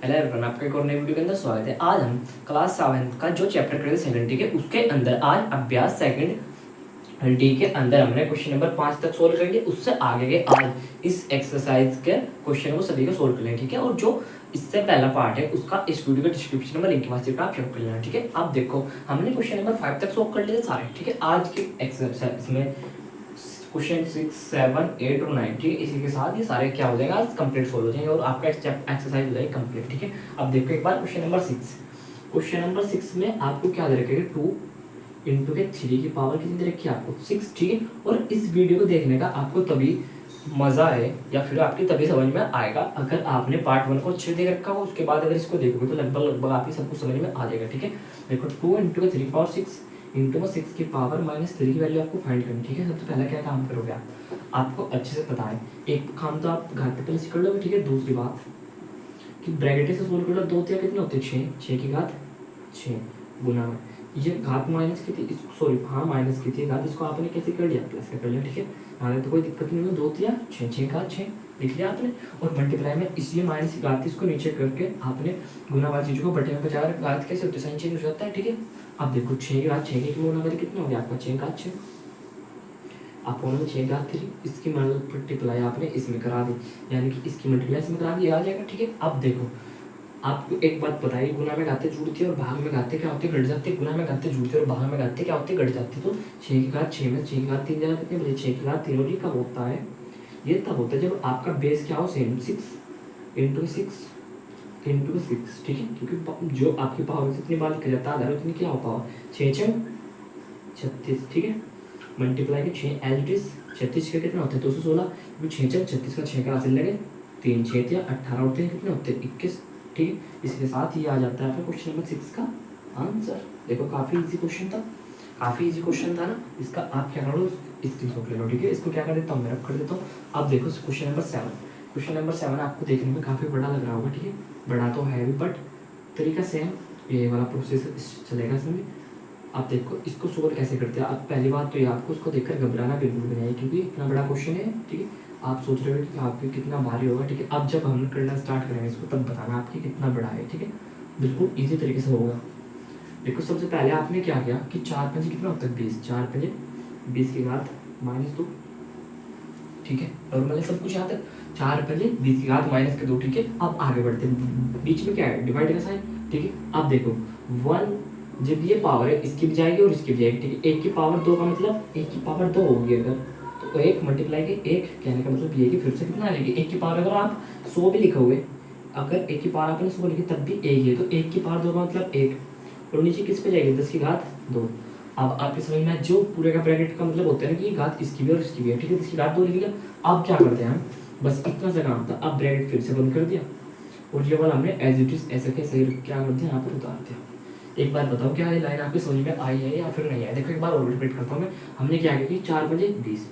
Hello everyone, आपका एक और नई वीडियो के अंदर स्वागत है। आज हम क्लास 7 का जो चैप्टर करेंगे सेकंड डी के, उसके अंदर आज अभ्यास सेकंड डी के अंदर हमने क्वेश्चन नंबर 5 तक सोल्व करेंगे। उससे आगे के आज इस एक्सरसाइज के क्वेश्चन को सभी को सोल्व कर लेंगे, ठीक है। और जो इससे पहला पार्ट है उसका इस वीडियो के डिस्क्रिप्शन में लिंक वास्ते आप चेक कर लेना, ठीक है। अब देखो, हमने क्वेश्चन नंबर 5 तक सोल्व कर लिए सारे, ठीक है। आज की एक्सरसाइज में क्वेश्चन 6, 7, 8 और 9, ठीक है। इसी के साथ ये सारे क्या हो जाएंगे, आज कंप्लीट सोल्व हो जाएंगे और आपका एक्सरसाइज हो जाएगी कंप्लीट, ठीक है। अब देखो एक बार क्वेश्चन नंबर 6। क्वेश्चन नंबर 6 में आपको क्या दे रखेगा, 2 इंटू के 3 की पावर कितनी दे रखी है आपको, 6, ठीक है। और इस वीडियो को देखने का आपको तभी मजा है या फिर आपकी तभी समझ में आएगा अगर आपने पार्ट 1 को अच्छे से देख रखा हो। उसके बाद अगर इसको देखोगे तो लगभग आपकी सब कुछ समझ में आ जाएगा, ठीक है। देखो 2 इंटू के 3 पावर 6 इंटू में 6 की पावर -3 की वैल्यू आपको फाइंड करनी, ठीक है। सबसे पहले क्या काम करोगे आप, आपको अच्छे से पता है, एक काम तो आप घात पे प्लस कर लोगे, ठीक है। दूसरी बात कि ब्रैकेट से सोल्व कर लो, 2 तिया कितने होते हैं, 6 की घात 6 गुना में ये घात माइनस की थी, सॉरी हाँ माइनस की थी घात, इसको आपने कैसे कर लिया, प्लस कर लिया, ठीक है। यहाँ तो कोई दिक्कत नहीं है, 2 तिया 6, 6 घात 6 लिख लिया आपने। और मल्टीप्लाई में इसलिए माइनस की घात थी, इसको नीचे करके आपने गुना वाली चीज़ों को बटे में बचा रखा। घात कैसे होती है, साइन चेंज हो जाता है, ठीक है। अब देखो 6 की घात 6 की गुना करें कितना हो गया आपका, 6 घात 6। आप में 6 घात 3, इसकी मल्टीप्लाई आपने इसमें करा दी, यानी कि इसकी मल्टीप्लाई इसमें करा दी, आ जाएगा, ठीक है। अब देखो आपको एक बात बताइए, गुना में घाते जुड़ती है और भाग में घाते क्या होते हैं, घट जाते हैं। गुना में घाते जुड़ती है और भाग में घाते क्या होते हैं, घट जाती है। तो 6 की घात 6 में 6 की घात 3 जगह कितने बजे, 6 की घात 3। और ये कब होता है, ये तब होता है जब आपका बेस क्या हो, सेम 6 इंटू 6 इंटू 6, ठीक है। क्योंकि जो आपकी पावर जितनी बार लिखा जाता है उतनी क्या हो पावर, 6 6 36, ठीक है। मल्टीप्लाई के 6 एज इट इज 36 के कितना होते हैं, 216। क्योंकि 6 6 36 का 6 का हासिल लगे 3 6 या 18 होते हैं, कितने होते हैं 21, ठीक है। इसके साथ ये आ जाता है आपका क्वेश्चन नंबर 6 का आंसर। देखो काफ़ी इजी क्वेश्चन था, काफ़ी इजी क्वेश्चन था ना। इसका आप क्या करो, स्क्रीनशॉट ले लो, ठीक है। इसको क्या कर देता हूँ, मैं रख कर देता हूँ। अब देखो क्वेश्चन नंबर 7। क्वेश्चन नंबर 7 आपको देखने में काफ़ी बड़ा लग रहा होगा, ठीक है। बड़ा तो है भी, बट तरीका सेम ये वाला प्रोसेस चलेगा इसमें। आप देखो इसको सोल्व कैसे करते हैं। अब पहली बात तो ये आपको उसको देखकर घबराना बिल्कुल भी नहीं है, क्योंकि इतना बड़ा क्वेश्चन है, ठीक है। आप सोच रहे हो कि आपके कितना भारी होगा, ठीक है। अब जब हम करना स्टार्ट करेंगे इसको तब बताना आपकी कितना बड़ा है, ठीक है। बिल्कुल इजी तरीके से होगा। देखो सबसे पहले आपने क्या किया कि 4 पंजे कितना होता है, 20, 4 पंजे 20 की घात -2, ठीक है। नॉर्मली सब कुछ यहाँ तक 4 पंजे 20 की घात -2, ठीक है। अब आगे बढ़ते हैं, बीच में क्या है, डिवाइड का साइन, ठीक है। अब देखो 1 जब ये पावर है इसकी भी जाएगी और इसकी भी जाएगी, ठीक है। 1 की पावर 2 का मतलब 1 की पावर 2 होगी अगर, तो 1 मल्टीप्लाई के 1 कहने का मतलब ये कि फिर से कितना आ जाएगी, 1 की पावर अगर आप 100 भी लिखोगे, अगर 1 की पावर आपने 100 लिखी तब भी 1 है, तो 1 की पावर 2 का मतलब 1, और नीचे किस पे जाएगी, 10 की घात 2। अब आपके समझ में जो पूरे का ब्रैकेट का मतलब होता है ना कि घात इसकी भी और इसकी भी है, ठीक है। 10 की घात 2 लिख लिया। अब क्या करते हैं हम, बस इतना सा काम था। अब ब्रैकेट फिर से बंद कर दिया और ये वाला हमने एज इट इज ऐसे के सही क्या कर दिया, यहाँ पर उतार दिया। एक बार बताओ क्या ये लाइन आपकी समझ में आई है या फिर नहीं आई। देखो एक बार और रिपीट करता हूँ मैं। हमने क्या किया कि 4 पंजे 20,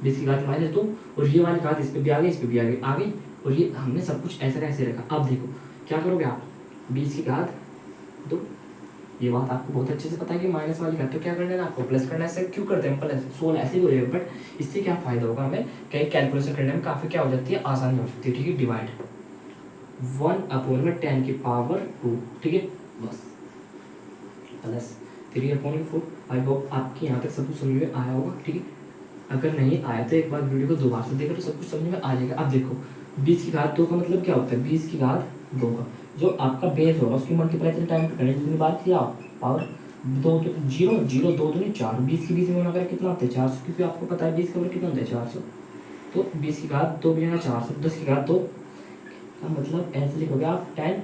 20 की घात -2, और ये वाली घात इस पे भी आ गई, इस पे भी आ गई, और ये हमने सब कुछ ऐसे का ऐसे रखा। अब देखो क्या करोगे आप, 20 की घात 2, ये बात आपको बहुत अच्छे से पता है कि माइनस वाली घात तो क्या करना है ना, आपको प्लस करना है। ऐसे क्यों करते हैं, प्लस 16 ऐसे ही हो जाएगा, बट इससे क्या फायदा होगा हमें, कहीं कैलकुलेशन करने में काफ़ी क्या हो जाती है, आसानी हो सकती है, ठीक है। डिवाइड 1/10 की पावर 2, ठीक है, बस प्लस 3/4। आई होप आपकी यहाँ तक सब कुछ समझ में आया होगा, ठीक है। अगर नहीं आया तो एक बार वीडियो को दोबारा से देखो तो सब कुछ समझ में आ जाएगा। अब देखो 20 की घात 2 का मतलब क्या होता है, 20 की घात 2 का जो आपका बेस होगा उसकी मल्टीप्लाई इतने टाइम पे करने जितनी बात किया पावर 2 तो 0 0 2 2 4, 20 की 20 में अगर कितना होता है 400, क्योंकि आपको पता है 20 का कितना होता है 400। तो 20 की घात 2 भी 400, 10 की घात 2 का मतलब ऐसे लिखोगे आप 10,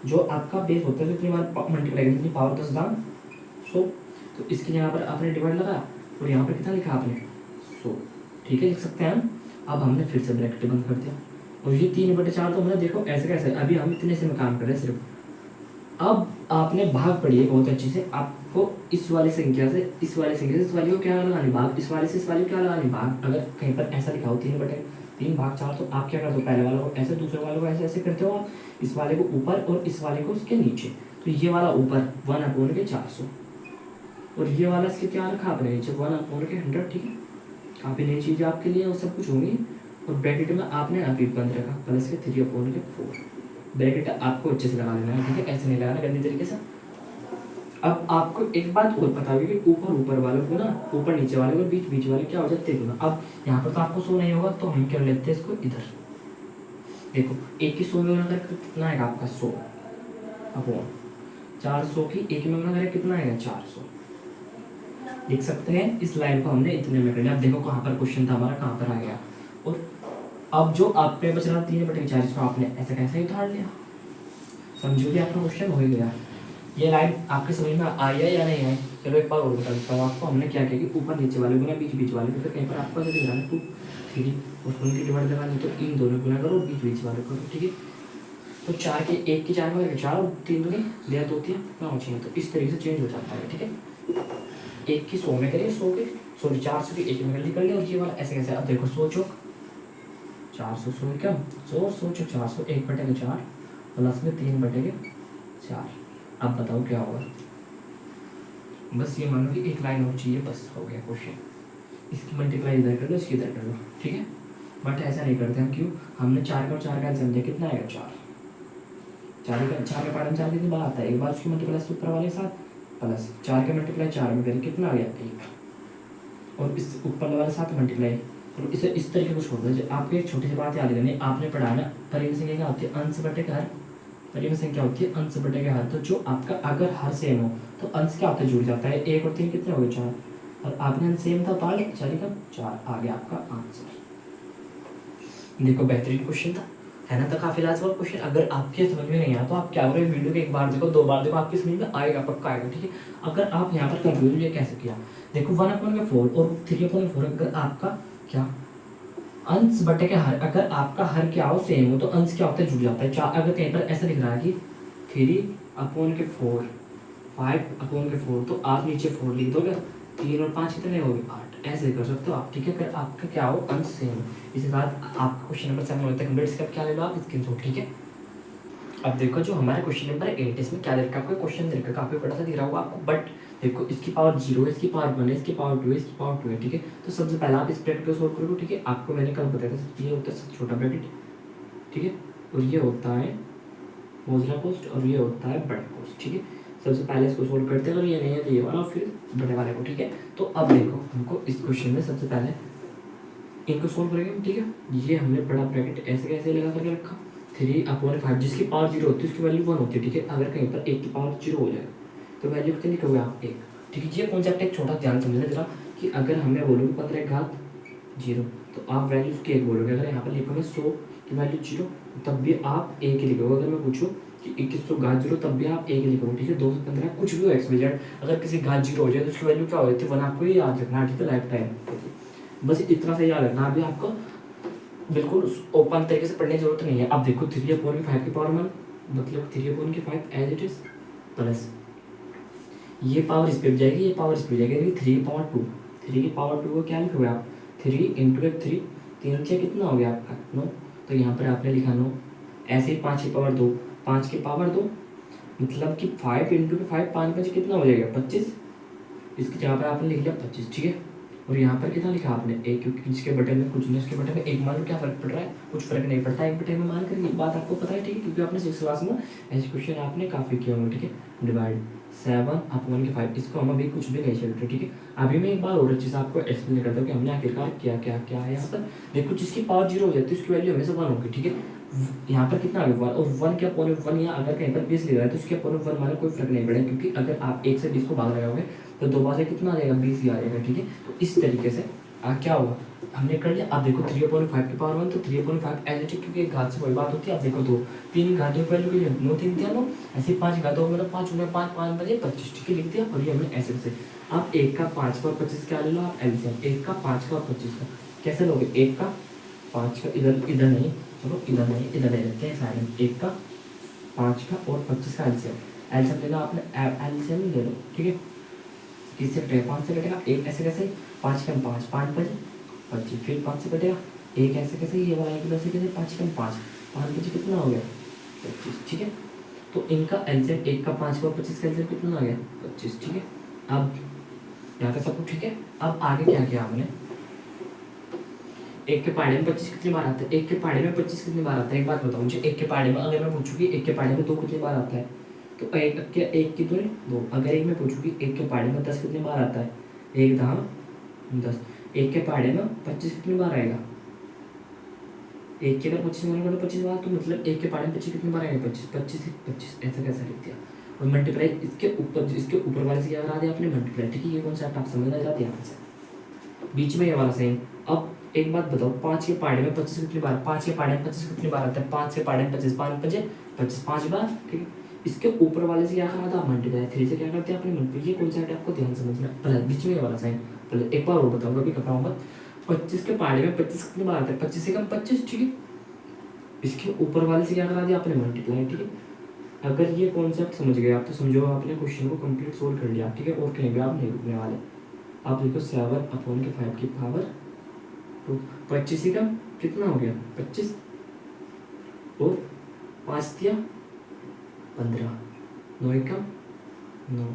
जो आपका बेस होता है जितनी बार मल्टीप्लाई करेंगे जितनी पावर 10 दाम 100। तो इसकी जगह पर आपने डिवाइड लगाया और यहाँ पर कितना लिखा आपने 100, ठीक है, लिख सकते हैं हम। अब हमने फिर से ब्रैकेट बंद कर दिया और ये 3/4 तो हमने देखो ऐसे कैसे, अभी हम इतने से में काम कर रहे हैं सिर्फ। अब आपने भाग पढ़ी है बहुत अच्छे से, आपको इस वाली संख्या से इस वाली संख्या से इस वाली को क्या लगानी भाग, इस वाली से इस वाली को क्या लगानी भाग। अगर कहीं पर ऐसा लिखा हो 3/3 तो आप क्या करते हो, पहले वाले को ऐसे दूसरे वाले को ऐसे ऐसे करते हो आप, इस वाले को ऊपर और इस वाले को उसके नीचे। तो ये वाला ऊपर 1/400 और ये वाला इसके क्या रखा आपने नीचे 1/100, ठीक है। काफ़ी नई चीज़ आपके लिए वो सब कुछ होंगी। और ब्रैकेट में आपने यहाँ पे बंद रखा प्लस के 3/4, ब्रैकेट आपको अच्छे से लगा लेना है, ठीक है, ऐसे नहीं लगाना गंदी तरीके से। अब आपको एक बात और पता होगी कि ऊपर ऊपर वालों को ना, ऊपर नीचे वाले को, बीच बीच वाले क्या हो जाते हैं ना। अब यहाँ पर तो आपको 100 नहीं होगा, तो हम क्या लेते हैं इसको इधर। देखो एक की 100 में गुना करें कितना आएगा आपका 100 अपॉन 400 की एक में गुना करें कितना आएगा 400। लिख सकते हैं इस लाइन को हमने इतने में कर लिया। अब देखो कहाँ पर क्वेश्चन था हमारा, कहाँ पर आ गया। और अब जो आपके बच रहा 3/4 इसको आपने ऐसा कैसे ही उतार लिया। समझो कि आपका क्वेश्चन हो ही गया। ये लाइन आपके समझ में आई है या नहीं आई? चलो एक बार और बता देता हूँ आपको। हमने क्या किया कि ऊपर नीचे वाले गुना बीच बीच वाले को, तो कहीं पर आपको ऐसे दिख रहा है 2 3 उसको उनकी डिवाइड लगा दी, तो इन दोनों गुना करो बीच बीच वाले को, ठीक है। तो 4 के 1 की 4 में 4 और 3 दूनी दिया 2 3 9 6, तो इस तरीके से चेंज हो जाता है, ठीक है। 1 की 100 में करिए, 100 के सॉरी 400 की 1 में कर लिया, और ये वाला ऐसे कैसे। अब देखो 100 चौक 400, 100 क्या 100 चौक 400, 1/4 प्लस में 3/4। अब बताओ क्या होगा। बस ये मानो कि एक लाइन और चाहिए, बस हो गया क्वेश्चन। इसकी मल्टीप्लाई इधर कर लो, इसकी इधर कर लो, ठीक है। बट ऐसा नहीं करते हम, क्यों? हमने 4 का और 4 का समझा कितना आएगा 4 का पार्ट में 4 कितनी बार आता है, एक बार उसकी मल्टीप्लाई ऊपर वाले के साथ प्लस 4 का मल्टीप्लाई 4 में करें कितना आ गया 1, और इस ऊपर वाले साथ मल्टीप्लाई। और इसे इस तरीके को छोड़ दो। आपको एक छोटी सी बात याद करनी, आपने पढ़ा ना परिमेय संख्या क्या होती है, अंश बटे हर। परिमेय संख्या होती है अंश बटे हर। तो जो आपका अगर हर सेम हो तो अंश क्या होता है, जुड़ जाता है। 1 और 3 कितने हो गए 4, और आपने अंश सेम था उतार 4 का 4 आ गया आपका आंसर। देखो बेहतरीन क्वेश्चन था, है ना। तो काफी लाजवाब क्वेश्चन। अगर आपके समझ में नहीं आया तो आप क्या करें, वीडियो को एक बार देखो, 2 बार देखो, आपकी समझ में आएगा, पक्का आएगा, ठीक है। अगर आप यहाँ पर कंफ्यूज ये कैसे किया, देखो 1/4 और 3/4 अगर आपका क्या अंश बटे के हर, अगर आपका हर क्या हो सेम हो तो अंश क्या होता है, जुड़ जाता है। 4 अगर कहीं पर ऐसा लिख रहा है कि 3/4 5/4, तो आप नीचे 4 लिख दोगे, 3 और 5 कितने हो गए 8, ऐसे कर सकते हो आप, ठीक है। अगर आपका क्या हो अंश सेम हो। इसके साथ आपका क्वेश्चन नंबर 7 होता है कंप्लीट। इसका क्या ले लो आप स्क्रीनशॉट, ठीक है। अब देखो जो हमारा क्वेश्चन नंबर 8, इसमें क्या देखा आपको, क्वेश्चन देखा काफी बड़ा सा दिख रहा होगा आपको, बट देखो इसकी पावर 0 है, इसकी पावर 1 है, इसकी पावर 2 है, इसकी पावर 2 है, ठीक है। तो सबसे पहले आप इस ब्रैकेट को सोल्व करोगे, ठीक है। आपको मैंने कल बताया था ये होता है छोटा ब्रैकेट, ठीक है, और ये होता है मोजला पोस्ट, और ये होता है बड़ा पोस्ट, ठीक है। सबसे पहले इसको सोल्व करते हैं, अगर ये नहीं है तो ये वाला, और फिर बड़े वाले को, ठीक है। तो अब देखो हमको इस क्वेश्चन में सबसे पहले इनको सोल्व करेंगे, ठीक है। ये हमने बड़ा ब्रैकेट ऐसे कैसे लगा करके रखा, 3/5 जिसकी पावर 0 होती है उसकी वैल्यू 1 होती है, ठीक है। अगर कहीं पर 1 की पावर 0 हो जाए तो वैल्यू कितनी लिखोगे आप 1, ठीक है। ये कॉन्सेप्ट एक छोटा ध्यान समझना जरा, कि अगर हमें बोलोगे 15/0 तो आप वैल्यू उसकी 1 बोलोगे। अगर यहाँ पर लिखोगे 100 की वैल्यू 0 तब भी आप 1 ही लिखोगे। अगर मैं पूछूँ कि 2100/0 तब भी आप 1 ही लिखोगे, ठीक है। 2 से 15 कुछ भी हो एक्सपेक्टेड, अगर किसी घात 0 हो जाए तो उसकी वैल्यू क्या हो जाती है 1, आपको ये याद रखना, ठीक है, लाइफ टाइम। बस इतना सा याद रखना, अभी आपको बिल्कुल ओपन तरीके से पढ़ने की जरूरत नहीं है। अब देखो 3/5 की पावर 1 मतलब 3/5 एज इट इज, प्लस ये पावर इस पे जाएगी, ये पावर इस पे जाएगी, 3/2 3 की पावर 2 को क्या लिखोगे आप 3 × 3 3 से कितना हो गया आपका 9, तो यहाँ पर आपने लिखा 9। ऐसे ही 5 की पावर 2 5 की पावर 2 मतलब कि 5 × 5 5 5 कितना हो जाएगा 25, इसकी जगह पर आपने लिख लिया 25, ठीक है। और यहाँ पर कितना लिखा आपने 1, क्योंकि जिसके बटन में कुछ नहीं उसके बटन में 1 मान लो, क्या फर्क पड़ रहा है, कुछ फर्क नहीं पड़ता 1 बटन में मान कर, ये बात आपको पता है, ठीक है, क्योंकि आपने 6th क्लास में ऐसे क्वेश्चन आपने काफ़ी किए होंगे, ठीक है। डिवाइड 7/5, इसको हम अभी कुछ भी नहीं चल रहे, ठीक है। अभी मैं एक बार और अच्छे से आपको एक्सप्लेन करता हूँ कि हमने आखिरकार क्या क्या क्या है यहाँ पर। देखो जिसकी पावर 0 हो जाती है उसकी वैल्यू हमेशा 1 होगी, ठीक है। यहाँ पर कितना आ गया 1, और 1 के अपॉन 1 यहाँ अगर कहीं पर 20 लिख रहा है तो उसके अपॉन 1 माने कोई फर्क नहीं पड़ेगा, क्योंकि अगर आप 1 से 20 को भाग लगाओगे तो 2 बार से कितना आ जाएगा 20 ही आ जाएगा, ठीक है। तो इस तरीके से क्या होगा हमने कर लिया। अब देखो 3/5 की पावर 1 तो 3/5 एज इट इज, क्योंकि एक घात से वही बात होती है। अब देखो 2 3 घातों की वैल्यू के लिए 9 3 9, ऐसे 5 घातों मतलब 5 × 5 5 बजे 25, ठीक है, लिख दिया। और ये हमने ऐसे से आप 1 का 5 का और 25 क्या ले लो आप एलसीएम, 1 का 5 का और 25 का कैसे लोगे, 1 का 5 का इधर इधर नहीं, चलो इधर नहीं इधर ले लेते हैं साइड में, 1 का 5 का और 25 का एलसीएम लेना आपने, एलसीएम ले लो, ठीक है। किससे कटेगा 5 से कटेगा, 1 ऐसे कैसे 5 कम 5 5 बजे 25, फिर 5 से कटेगा 1 ऐसे कैसे, ये वाला 1 ऐसे कैसे 5 कम 5 5 बजे कितना हो गया 25, ठीक है। तो इनका एलसीएम 1 का 5 का 25 का एलसीएम कितना आ गया 25, ठीक है। अब यहाँ का सब कुछ ठीक है। अब आगे क्या किया हमने, एक के पहाड़े में 25 कितनी बार आता है? एक के पहाड़े में 25 कितनी बार आता है? एक बात बताओ मुझे, एक के पहाड़े में अगर मैं पूछूँ कि एक के पहाड़े में 2 कितनी बार आता है, तो एक की दूरी 2। अगर एक मैं पूछूँ कि एक के पहाड़े में 10 कितनी बार आता है, 1 दाम 10। एक के पहाड़े में 25 कितनी बार आएगा? एक के अगर 25 मानेगा तो 25 बार, तो मतलब एक के पहाड़े में 25 कितनी बार आएगा? 25 25 25, ऐसा कैसा लिख दिया? और मल्टीप्लाई इसके ऊपर वाले से क्या करा दिया आपने? मल्टीप्लाई। ठीक है, ये कॉन्सेप्ट आप समझ आ जाती है यहाँ से। बीच में ये वाला साइन। अब एक बात बताओ, 5 के पहाड़े में 25 कितनी बार? 5 के पहाड़े में 25 कितनी बार आता है? 5 के पहाड़े में 25, 5 5 25, 5 बार। ठीक है, इसके ऊपर वाले से क्या करा था? मल्टीप्लाई। 3 से क्या करते हैं आपने? मल्टीप्लाई। ये कॉन्सेप्ट आपको ध्यान समझना। प्लस बीच में ये वाला साइन प्लस। एक बार और बताऊंगा, अभी घबराऊंगा। 25 के पहाड़े में 25 कितनी बार आता है? 25 से कम 25। ठीक है, इसके ऊपर वाले से क्या करा दिया आपने? मल्टीप्लाई। ठीक है, अगर ये कॉन्सेप्ट समझ गए आप तो समझो आपने क्वेश्चन को कंप्लीट सोल्व कर लिया। ठीक है, और कहीं भी आप नहीं रुकने वाले। आप देखो 7/5 की पावर 2, 25 ही कम कितना हो गया? 25 और 5 दिया 15, 9 ही कम 9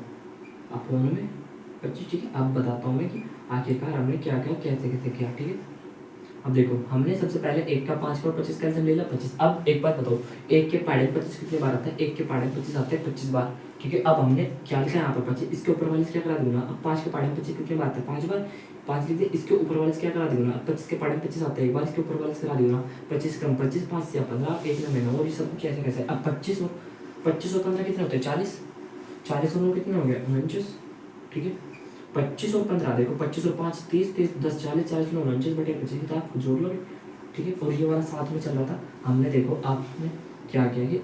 अपॉन में 25। ठीक है, अब बताता हूँ मैं कि आखिरकार हमने क्या क्या कैसे कैसे किया। ठीक है, अब देखो हमने सबसे पहले 1 का 5 का और 25 का एल्सियम ले लिया 25। अब एक बात बताओ, 1 के पहाड़े में 25 कितनी बार आता है? 1 के पहाड़े में 25 आता है 25 बार। ठीक है, अब हमने क्या लिखा है यहाँ पर? 25। इसके ऊपर वाले से क्या करा दूंगा? अब 5 के पहाड़े में 25 कितनी बार आता है? 5 बार। 5 लिख दिया, इसके ऊपर वाले से क्या करा दूंगा? अब 25 के पहाड़े में 25 आता है एक बार, इसके ऊपर वाले से करा दूंगा 25 कम 25, 5 से 15, 1 में 9। और ये सब कैसे कैसे? अब 25 और 15 कितने होते हैं? 40। 40 और 9 कितने हो गए? 49। ठीक है, 25 और 15 देखो, 25 और 5 30, 30 10 40, 40 9 49 बटे 25 तो आप जोड़ लोगे। ठीक है, और ये वाला साथ में चल रहा था। हमने देखो आपने क्या किया कि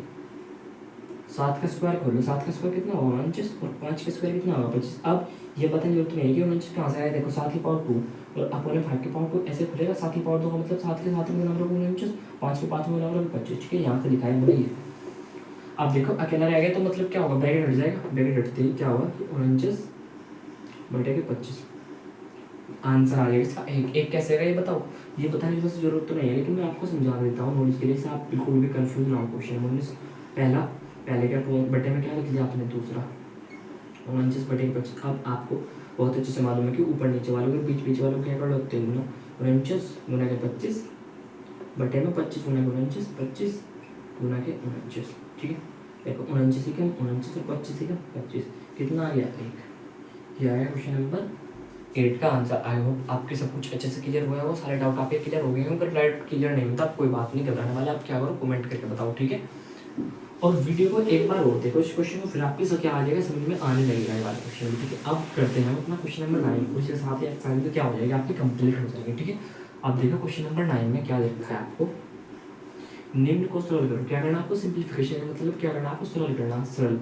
7 का स्क्वायर खोलो, 7 का स्क्वायर कितना होगा? 49, और 5 का स्क्वायर कितना होगा? 25। अब ये बताने की जरूरत नहीं है कि 49 कहाँ से आया। देखो 7 की पावर 2 और अपने 5 की पावर 2 ऐसे खुलेगा। 7 की पावर 2 का मतलब 7 के 7 में नंबर होगा 49, 5 के 5 में नंबर होगा 25। ठीक है, यहाँ से लिखा है मुझे ये। अब देखो अकेला रह गया तो मतलब क्या होगा? ब्रैकेट हट जाएगा। ब्रैकेट हटते ही क्या होगा कि 49 बटे के 25 आंसर आ जाएगा इसका। एक कैसे आएगा ये बताओ? ये बताने की बस जरूरत तो नहीं है, लेकिन मैं आपको समझा देता हूँ नॉलेज के लिए, से आप बिल्कुल भी कंफ्यूज ना हो। क्वेश्चन 19 पहले क्या बटे में क्या लिख दिया आपने? दूसरा 49 बटे 25। अब आपको बहुत अच्छे से मालूम है कि ऊपर नीचे वालों के बीच वालों क्या कर होते हैं? 49 गुना के 25 बटे में 25 गुना के 49, 25 गुना के 49। ठीक है, देखो 49 ही कम 49 और 25 ही कम 25 कितना आ गया? 1। ये आया क्वेश्चन नंबर 8 का आंसर। आई होप आपके सब कुछ अच्छे से क्लियर हुआ है, वो सारे डाउट आपके क्लियर हो गए हैं। अगर डाउट क्लियर नहीं होता कोई बात नहीं, घबराने वाले आप क्या करो? कमेंट करके बताओ। ठीक है, और वीडियो को एक बार और देखो इस क्वेश्चन को, फिर आपकी सब क्या आ जाएगा समझ में आने लगेगा ये वाला क्वेश्चन। ठीक है, अब करते हैं अपना क्वेश्चन नंबर 9। उसके साथ ही एक्सरसाइज तो क्या हो जाएगी आपकी कंप्लीट हो जाएगी। ठीक है, अब देखो क्वेश्चन नंबर 9 में क्या लिखा है आपको? निम्न को सरल करो। क्या करना आपको? सिंप्लीफिकेशन, मतलब क्या करना आपको? सरल करना। सरल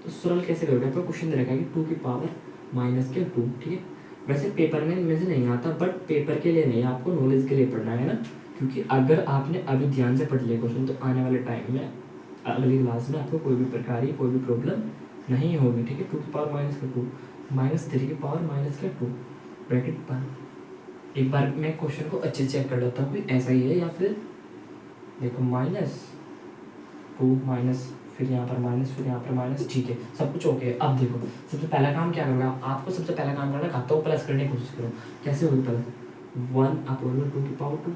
तो सरल कैसे करोगे? आपको क्वेश्चन दे रखा है कि 2 की पावर -2। ठीक है, वैसे पेपर में इनमें से नहीं आता, बट पेपर के लिए नहीं, आपको नॉलेज के लिए पढ़ना है ना। क्योंकि अगर आपने अभी ध्यान से पढ़ लिया क्वेश्चन तो आने वाले टाइम में अगली क्लास में आपको कोई भी प्रकार की कोई भी प्रॉब्लम नहीं होगी। ठीक है, 2 की पावर -2 -3 की पावर -2 ब्रैकेट बंद। एक बार मैं क्वेश्चन को अच्छे से चेक कर लेता हूँ कि ऐसा ही है या फिर देखो -2 माइनस, फिर यहाँ पर माइनस, फिर यहाँ पर माइनस। ठीक है, सब कुछ ओके है। अब देखो सबसे पहला काम क्या करोगे? आपको सबसे पहला काम करना खाता हो प्लस करने की कोशिश करो। कैसे होगी प्लस? 1/2 की पावर 2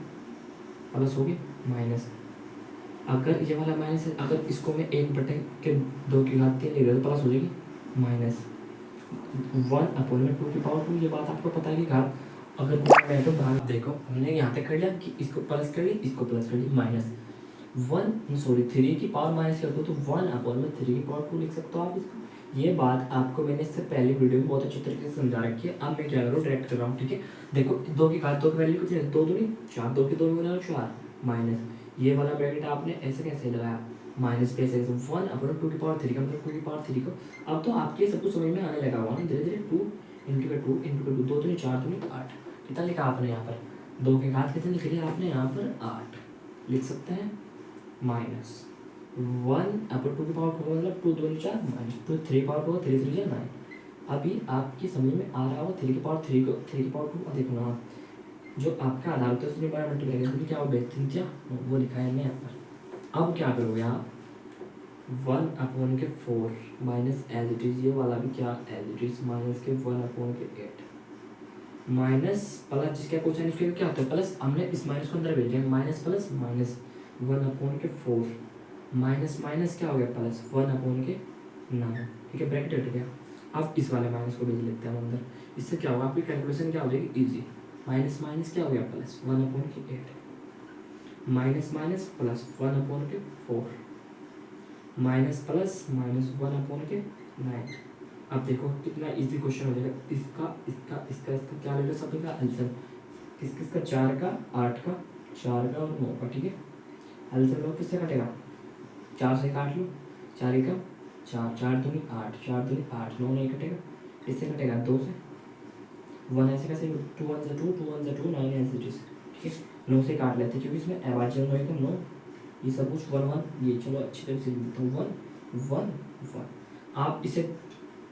प्लस होगी माइनस। अगर ये वाला माइनस है, अगर इसको मैं 1/2 की घात 3 ले गया तो प्लस हो जाएगी माइनस 1/2 की पावर 2। ये बात आपको पता है कि घात अगर मैं तो बाहर देखो हमने यहाँ तक कर लिया कि इसको प्लस कर ली, इसको प्लस कर ली, -3 की पावर माइनस कर दो तो 1/3 की पावर 2 लिख सकते हो आप इसको। ये बात आपको मैंने इससे पहले वीडियो में बहुत अच्छी तरीके से समझा रखी है। अब मैं क्या करूँ? डायरेक्ट कर रहा हूँ। ठीक है, देखो 2 की घात 2 की वैल्यू कितनी है? 2 दूनी 4, 2 की 2 में 4 माइनस ये वाला ब्रैकेट आपने ऐसे कैसे लगाया? माइनस पे ऐसे 1/2 की पावर 3 का मतलब 2 की पावर 3 को। अब तो आपके सब कुछ समझ में आने लगा हुआ ना धीरे धीरे। 2 × 2 × 2 2 दूनी 4 दूनी 8 कितना लिखा आपने यहाँ पर? 2 की घात कितनी लिख लिया आपने यहाँ पर? 8 लिख सकते हैं -1/2 की पावर 2 मतलब 2 दूनी 4 -2 3 पावर 2 3 3 9। अभी आपकी समझ में आ रहा होगा 3 की पावर 3 को 3 की पावर 2 और देखो ना जो आपका आधार होता है उसमें बड़ा मल्टीप्लाई क्या हो बेहतरीन वो लिखा है मैंने यहाँ पर। अब क्या करोगे आप? 1/4 माइनस एज इट इज, ये वाला भी क्या एज इट इज माइनस के 1/8 माइनस प्लस जिसका कोसाइन स्क्वायर क्या होता है प्लस, हमने इस माइनस को अंदर भेज दिया, minus plus minus 1/4 minus minus क्या हो गया प्लस 1/9, ठीक है, ब्रैकेट हट गया। अब इस वाले माइनस को भेज लेते हैं हम अंदर, इससे क्या होगा आपकी कैलकुलेशन क्या हो जाएगी इजी, माइनस माइनस क्या हो गया plus 1/8 minus minus plus 1/4 minus plus minus 1/9। अब देखो कितना इजी क्वेश्चन हो जाएगा, इसका इसका इसका इसका क्या ले लो सभी का आंसर, किस किस का 4 का 8 का 4 का और 9 का, ठीक है, आंसर लो किससे कटेगा 4 से काट लो, 4 एकम 4 4 दूनी 8 4 दूनी 8 9 नहीं कटेगा, इससे कटेगा 2 से 1 ऐसे कैसे 2 1 से 2 2 1 से 2 9 ऐसे ठीक है, 9 से काट लेते क्योंकि इसमें अभाज्य 9 एकम 9, ये सब कुछ 1 1 ये चलो अच्छी तरह से लिख देता हूँ 1 1 1। आप इसे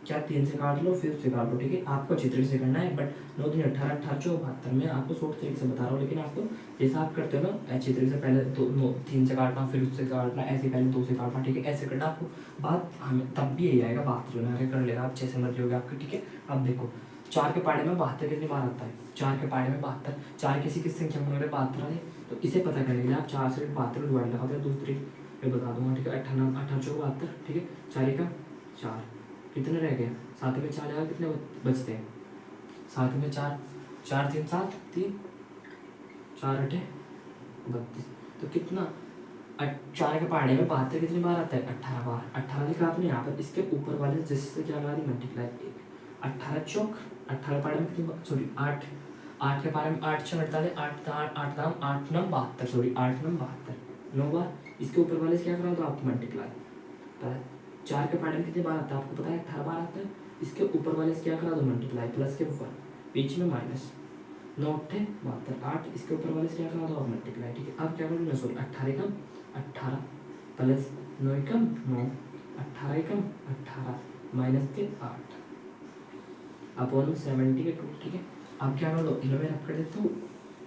क्या 3 से काट लो फिर उससे काट लो, ठीक है, आपको अच्छी तरीके से करना है, बट 9 3 18 18 4 72 मैं आपको शॉर्ट तरीके से बता रहा हूँ, लेकिन आपको जैसा आप करते हो ना अच्छी तरीके से, पहले 3 से काटना फिर उससे काटना, ऐसे पहले 2 से काटना, ठीक है, ऐसे करना आपको, बात हमें तब भी यही आएगा, बात जो ना कर लेगा आप जैसे मर्जी होगा आपकी, ठीक है। अब देखो 4 के पाड़े में 72 कितनी बार आता है, 4 के पाड़े में 72, 4 किसी की संख्या में 72 आ जाए, तो इसे पता करने के लिए आप 4 से 72 डिवाइड लगा दो, दूसरी मैं बता दूंगा, ठीक है, 18 18 4 72, ठीक है, 4 का 4 कितने रह गए, साथ में 4 जगह कितने बचते हैं, साथ में 4 4 3 7 3 4 8 32, तो कितना 4 के पहाड़े में 72 कितनी बार आता है 18 बार, 18 लिखा आपने यहाँ पर, इसके ऊपर वाले जिससे क्या लगा दी मल्टीप्लाई 18 चौक 18 पहाड़े में कितनी बार, सॉरी 8 8 के पहाड़े में 8 6 48 8 8 दाम 8 9 72, सॉरी 8 9 72 9 बार, इसके ऊपर वाले से क्या करा तो आप मल्टीप्लाई, 4 के पहाड़े में कितनी बार आता है आपको पता है 18 बार आता है, इसके ऊपर वाले से क्या करा दो मल्टीप्लाई प्लस के ऊपर बीच में माइनस 9 8 72 8, इसके ऊपर वाले से क्या करा दो आप मल्टीप्लाई, ठीक है, अब क्या करूँ सॉरी 18 कम 18 प्लस 9 कम 9 18 कम 18 माइनस के 8 अपॉन 70 के 2, ठीक है। अब क्या कर लो इन्हों में रख कर देता हूँ,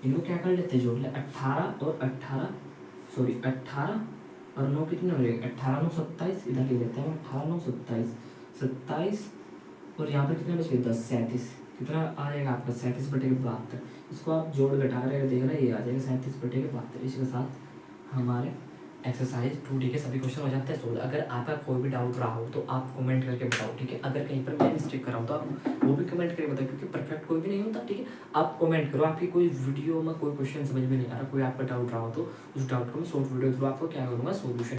इनको क्या कर लेते हैं जोड़ ले 18 और 18 सॉरी 18 और 9 कितने हो जाएंगे 18 9 27, इधर ले लेते हैं 18 9 27 27 और यहाँ पर कितने बच गए 10 37, कितना आ जाएगा आपका 37/72, इसको आप जोड़ घटा कर देखना ये आ जाएगा 37/72। इसके साथ हमारे एक्सरसाइज 2D के सभी क्वेश्चन हो जाते हैं सोल्व। अगर आपका कोई भी डाउट रहा हो तो आप कमेंट करके बताओ, ठीक है, अगर कहीं पर मैं मिस्टेक कर रहा हूँ तो आप वो भी कमेंट करके बताओ, क्योंकि परफेक्ट कोई भी नहीं होता, ठीक है, आप कमेंट करो, आपकी कोई वीडियो में कोई क्वेश्चन समझ में नहीं आ रहा, कोई आपका डाउट रहा हो तो उस डाउट को मैं शॉर्ट वीडियो थ्रू आपको क्या करूँगा सोल्यूशन